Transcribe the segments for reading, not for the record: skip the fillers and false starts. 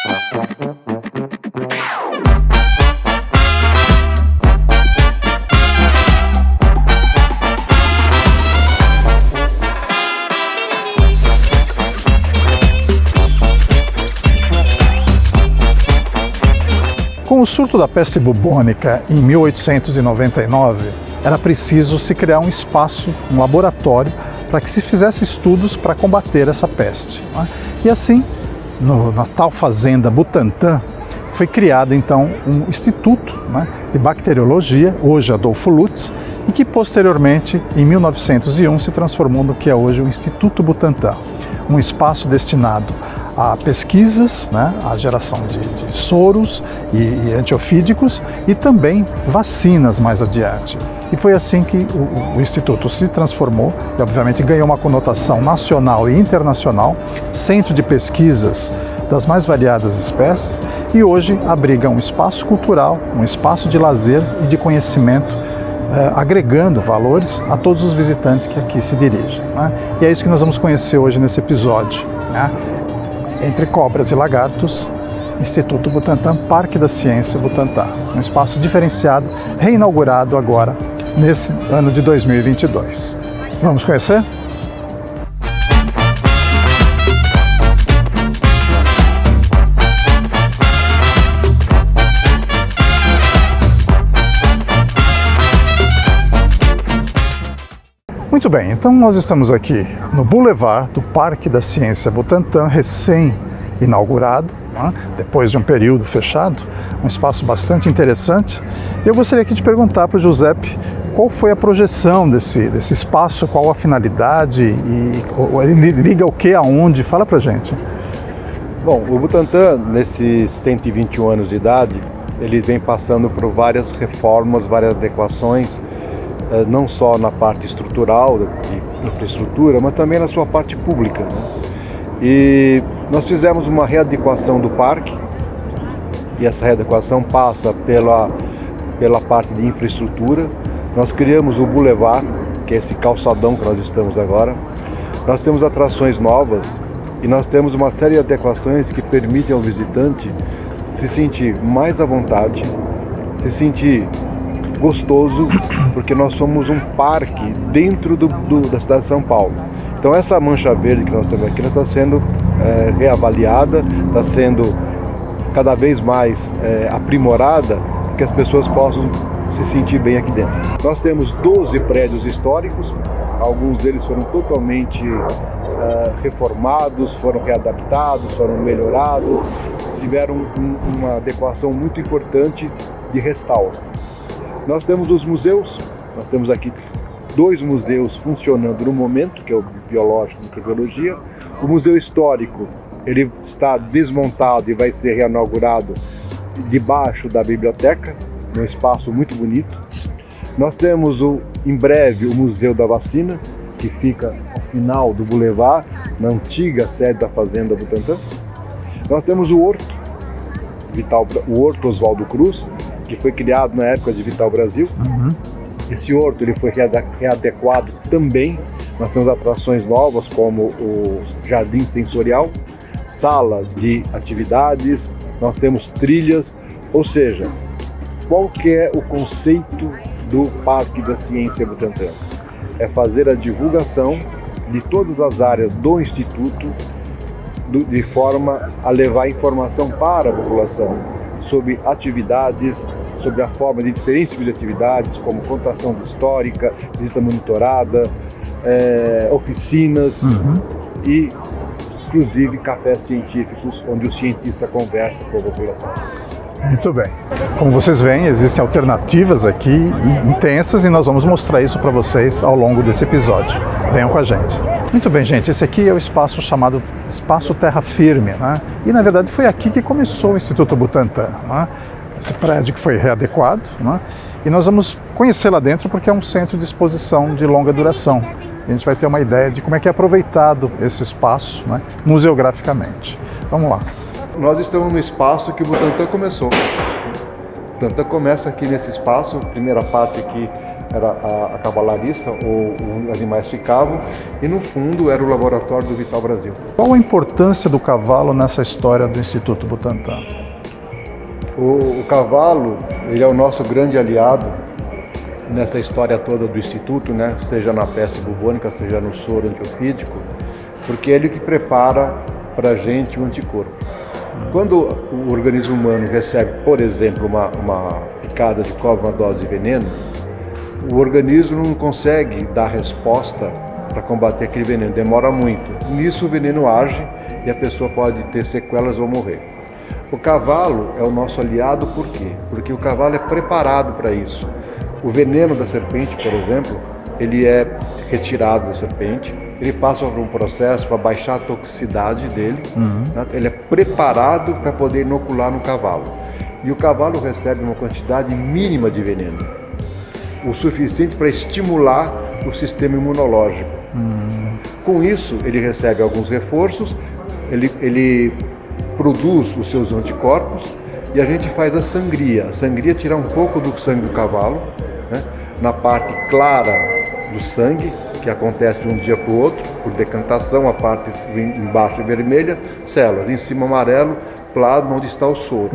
Com o surto da peste bubônica em 1899, era preciso se criar um espaço, um laboratório, para que se fizesse estudos para combater essa peste. E assim, na tal fazenda Butantan, foi criado então um instituto de bacteriologia, hoje Adolfo Lutz, e que posteriormente, em 1901, se transformou no que é hoje o Instituto Butantan, um espaço destinado a pesquisas, a geração de soros e antiofídicos e também vacinas mais adiante. E foi assim que o Instituto se transformou e obviamente ganhou uma conotação nacional e internacional, centro de pesquisas das mais variadas espécies, e hoje abriga um espaço cultural, um espaço de lazer e de conhecimento, agregando valores a todos os visitantes que aqui se dirigem. E é isso que nós vamos conhecer hoje nesse episódio. Entre cobras e lagartos, Instituto Butantan, Parque da Ciência Butantan, um espaço diferenciado, reinaugurado agora, nesse ano de 2022. Vamos conhecer? Muito bem, então nós estamos aqui no Boulevard do Parque da Ciência Butantan, recém-inaugurado, depois de um período fechado, um espaço bastante interessante. E eu gostaria aqui de perguntar para o Giuseppe qual foi a projeção desse espaço, qual a finalidade e ele liga o que aonde? Fala para a gente. Bom, o Butantan, nesses 121 anos de idade, ele vem passando por várias reformas, várias adequações, não só na parte estrutural, de infraestrutura, mas também na sua parte pública. E nós fizemos uma readequação do parque, e essa readequação passa pela parte de infraestrutura. Nós criamos o Boulevard, que é esse calçadão que nós estamos agora. Nós temos atrações novas e nós temos uma série de adequações que permitem ao visitante se sentir mais à vontade, se sentir gostoso, porque nós somos um parque dentro da cidade de São Paulo. Então essa mancha verde que nós temos aqui está sendo reavaliada, está sendo cada vez mais aprimorada, para que as pessoas possam se sentir bem aqui dentro. Nós temos 12 prédios históricos, alguns deles foram totalmente reformados, foram readaptados, foram melhorados, tiveram uma adequação muito importante de restauro. Nós temos os museus, nós temos aqui 2 museus funcionando no momento, que é o Biológico e Microbiologia. O Museu Histórico, ele está desmontado e vai ser reinaugurado debaixo da biblioteca, num espaço muito bonito. Nós temos em breve o Museu da Vacina, que fica ao final do Boulevard, na antiga sede da Fazenda Butantan. Nós temos o Horto Oswaldo Cruz, que foi criado na época de Vital Brasil. Esse horto ele foi readequado também. Nós temos atrações novas como o Jardim Sensorial, sala de atividades, nós temos trilhas, ou seja, qual que é o conceito do Parque da Ciência Butantan? É fazer a divulgação de todas as áreas do Instituto de forma a levar informação para a população sobre atividades, sobre a forma de diferentes tipos de atividades, como contação histórica, visita monitorada, oficinas e, inclusive, cafés científicos, onde o cientista conversa com a população. Muito bem. Como vocês veem, existem alternativas aqui intensas e nós vamos mostrar isso para vocês ao longo desse episódio. Venham com a gente. Muito bem, gente, esse aqui é o espaço chamado Espaço Terra Firme, E na verdade foi aqui que começou o Instituto Butantan, Esse prédio que foi readequado, E nós vamos conhecer lá dentro porque é um centro de exposição de longa duração. A gente vai ter uma ideia de como é que é aproveitado esse espaço, museograficamente. Vamos lá. Nós estamos no espaço que o Butantan começou. O Butantan começa aqui nesse espaço, a primeira parte aqui era a cavalarista, os animais ficavam, e no fundo era o laboratório do Vital Brasil. Qual a importância do cavalo nessa história do Instituto Butantan? O cavalo, ele é o nosso grande aliado nessa história toda do Instituto, né? Seja na peste bubônica, seja no soro antiofídico, porque ele que prepara para a gente o anticorpo. Quando o organismo humano recebe, por exemplo, uma picada de cobra, uma dose de veneno, o organismo não consegue dar resposta para combater aquele veneno, demora muito. Nisso o veneno age e a pessoa pode ter sequelas ou morrer. O cavalo é o nosso aliado, por quê? Porque o cavalo é preparado para isso. O veneno da serpente, por exemplo, ele é retirado da serpente, ele passa por um processo para baixar a toxicidade dele, né? Ele é preparado para poder inocular no cavalo. E o cavalo recebe uma quantidade mínima de veneno, o suficiente para estimular o sistema imunológico. Com isso, ele recebe alguns reforços, ele produz os seus anticorpos e a gente faz a sangria. A sangria é tirar um pouco do sangue do cavalo, né, na parte clara do sangue, que acontece de um dia para o outro, por decantação, a parte embaixo é vermelha, células, em cima amarelo, plasma onde está o soro.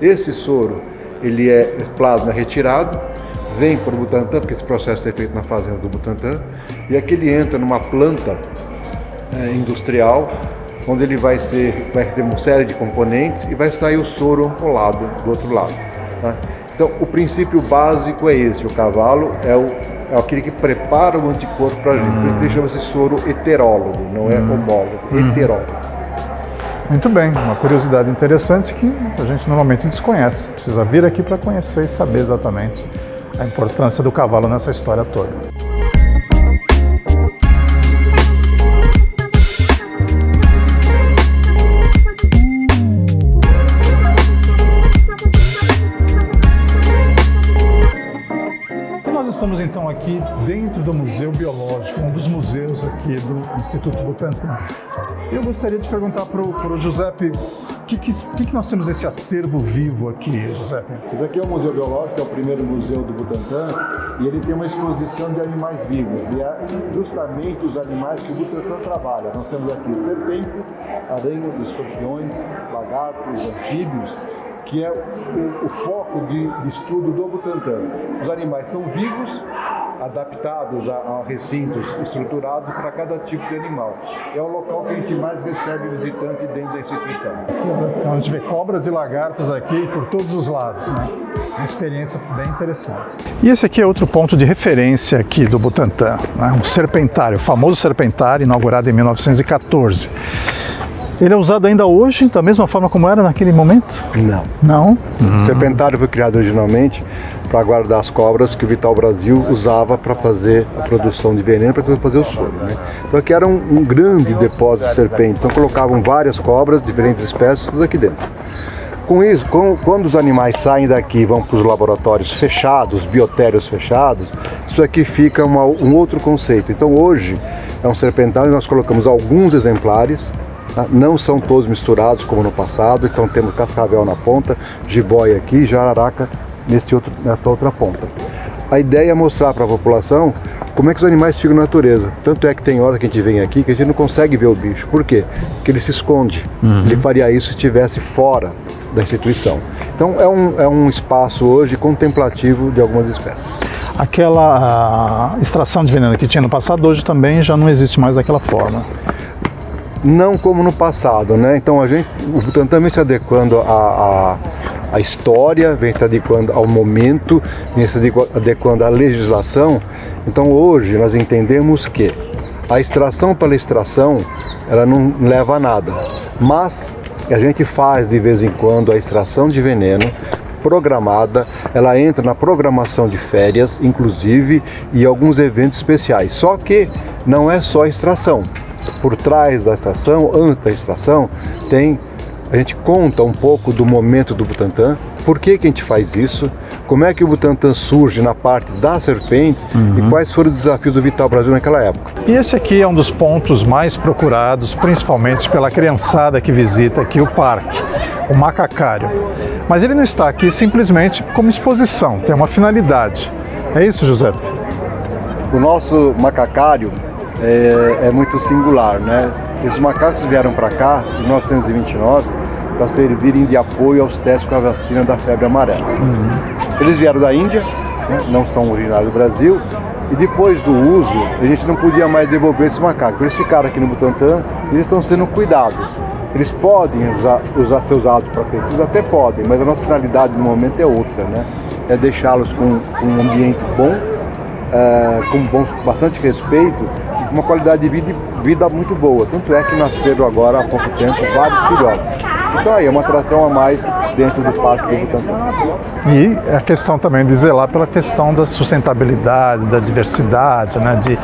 Esse soro, ele plasma retirado, vem para o Butantan, porque esse processo é feito na fazenda do Butantan, e aqui ele entra numa planta industrial, onde ele vai ter uma série de componentes e vai sair o soro ampolado do outro lado. Tá? Então, o princípio básico é esse: o cavalo é aquele que prepara o anticorpo para a gente. Por isso ele chama-se soro heterólogo, não é homólogo, heterólogo. Muito bem, uma curiosidade interessante que a gente normalmente desconhece. Precisa vir aqui para conhecer e saber exatamente a importância do cavalo nessa história toda. Nós estamos então aqui dentro do Museu Biológico, um dos museus aqui do Instituto Butantan. Eu gostaria de perguntar para o Giuseppe, o que nós temos nesse acervo vivo aqui, Giuseppe? Esse aqui é o Museu Biológico, é o primeiro museu do Butantan, e ele tem uma exposição de animais vivos, e é justamente os animais que o Butantan trabalha. Nós temos aqui serpentes, aranhas, escorpiões, lagartos, anfíbios, que é o foco de estudo do Butantan. Os animais são vivos, adaptados a recintos estruturados para cada tipo de animal. É o local que a gente mais recebe visitante dentro da instituição. Então a gente vê cobras e lagartos aqui por todos os lados, né? Uma experiência bem interessante. E esse aqui é outro ponto de referência aqui do Butantan, né? Um serpentário, o famoso serpentário, inaugurado em 1914. Ele é usado ainda hoje, da mesma forma como era naquele momento? Não. Não? O serpentário foi criado originalmente para guardar as cobras que o Vital Brasil usava para fazer a produção de veneno, para fazer o soro, né? Então aqui era um grande depósito de serpente, então colocavam várias cobras, diferentes espécies, tudo aqui dentro. Com isso, quando os animais saem daqui e vão para os laboratórios fechados, biotérios fechados, isso aqui fica um outro conceito. Então hoje é um serpentário, nós colocamos alguns exemplares, não são todos misturados como no passado, então temos cascavel na ponta, jiboia aqui e jararaca nessa outra ponta. A ideia é mostrar para a população como é que os animais ficam na natureza. Tanto é que tem hora que a gente vem aqui que a gente não consegue ver o bicho. Por quê? Porque ele se esconde. Ele faria isso se estivesse fora da instituição. Então é um espaço hoje contemplativo de algumas espécies. Aquela extração de veneno que tinha no passado, hoje também já não existe mais daquela forma. Não como no passado, né? Então o Butantan vem se adequando à história, vem se adequando ao momento, vem se adequando à legislação. Então hoje nós entendemos que a extração pela extração, ela não leva a nada, mas a gente faz de vez em quando a extração de veneno programada, ela entra na programação de férias, inclusive, e alguns eventos especiais. Só que não é só extração. Por trás da extração, antes da extração, a gente conta um pouco do momento do Butantan, por que a gente faz isso, como é que o Butantan surge na parte da serpente e quais foram os desafios do Vital Brasil naquela época. E esse aqui é um dos pontos mais procurados, principalmente pela criançada que visita aqui o parque, o macacário. Mas ele não está aqui simplesmente como exposição, tem uma finalidade. É isso, José? O nosso macacário é muito singular, né? Esses macacos vieram para cá em 1929 para servirem de apoio aos testes com a vacina da febre amarela. Eles vieram da Índia, né? Não são originários do Brasil, e depois do uso a gente não podia mais devolver esse macaco. Eles ficaram aqui no Butantã e eles estão sendo cuidados. Eles podem usar ser usados para pesquisa, até podem, mas a nossa finalidade no momento é outra, né? É deixá-los com um ambiente bom, com bastante respeito e com uma qualidade de vida muito boa. Tanto é que nasceram agora há pouco tempo vários filhotes. Então aí é uma atração a mais dentro do Parque do Butantã. E a questão também de zelar pela questão da sustentabilidade, da diversidade, né? de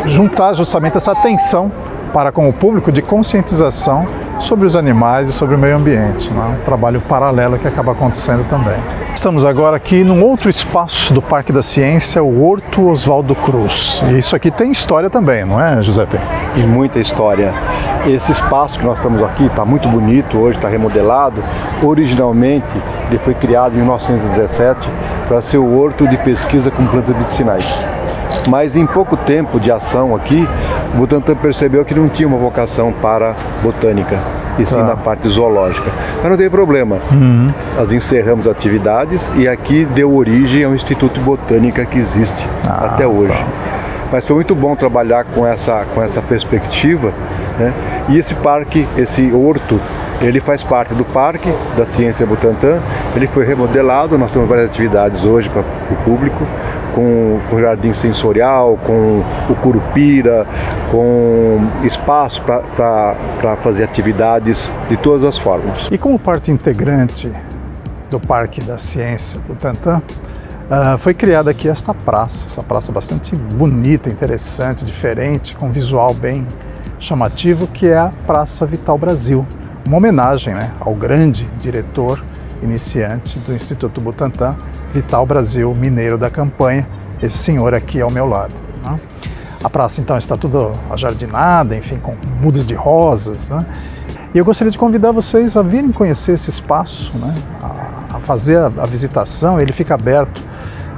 juntar justamente essa atenção para com o público de conscientização sobre os animais e sobre o meio ambiente, né? Um trabalho paralelo que acaba acontecendo também. Estamos agora aqui num outro espaço do Parque da Ciência, o Horto Oswaldo Cruz. E isso aqui tem história também, não é, Giuseppe? E muita história. Esse espaço que nós estamos aqui está muito bonito, hoje está remodelado. Originalmente ele foi criado em 1917 para ser o horto de pesquisa com plantas medicinais. Mas em pouco tempo de ação aqui, o Butantã percebeu que não tinha uma vocação para botânica, e sim na parte zoológica. Mas não tem problema. Nós encerramos atividades e aqui deu origem ao Instituto Botânica que existe até hoje. Mas foi muito bom trabalhar com essa perspectiva, né? E esse parque, esse horto, ele faz parte do Parque da Ciência Butantã. Ele foi remodelado, nós temos várias atividades hoje para o público, com o jardim sensorial, com o curupira, com espaço para fazer atividades de todas as formas. E como parte integrante do Parque da Ciência Butantã, foi criada aqui essa praça bastante bonita, interessante, diferente, com um visual bem chamativo, que é a Praça Vital Brasil. Uma homenagem, né, ao grande diretor iniciante do Instituto Butantã, Vital Brasil, mineiro da campanha, esse senhor aqui ao meu lado, né? A praça então está toda ajardinada, enfim, com mudas de rosas, né? E eu gostaria de convidar vocês a virem conhecer esse espaço, né? A fazer a visitação. Ele fica aberto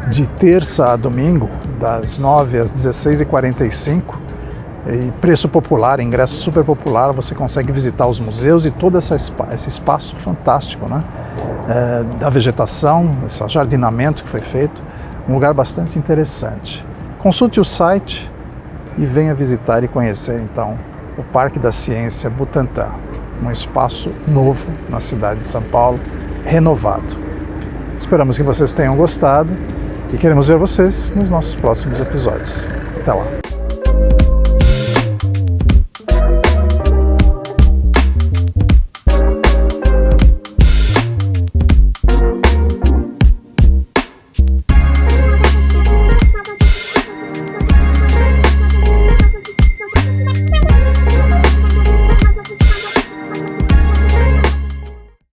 de terça a domingo, das 9 às 16h45, e preço popular, ingresso super popular. Você consegue visitar os museus e todo esse espaço fantástico, né? Da vegetação, esse jardinamento que foi feito, um lugar bastante interessante. Consulte o site e venha visitar e conhecer então o Parque da Ciência Butantã, um espaço novo na cidade de São Paulo, renovado. Esperamos que vocês tenham gostado e queremos ver vocês nos nossos próximos episódios. Até lá!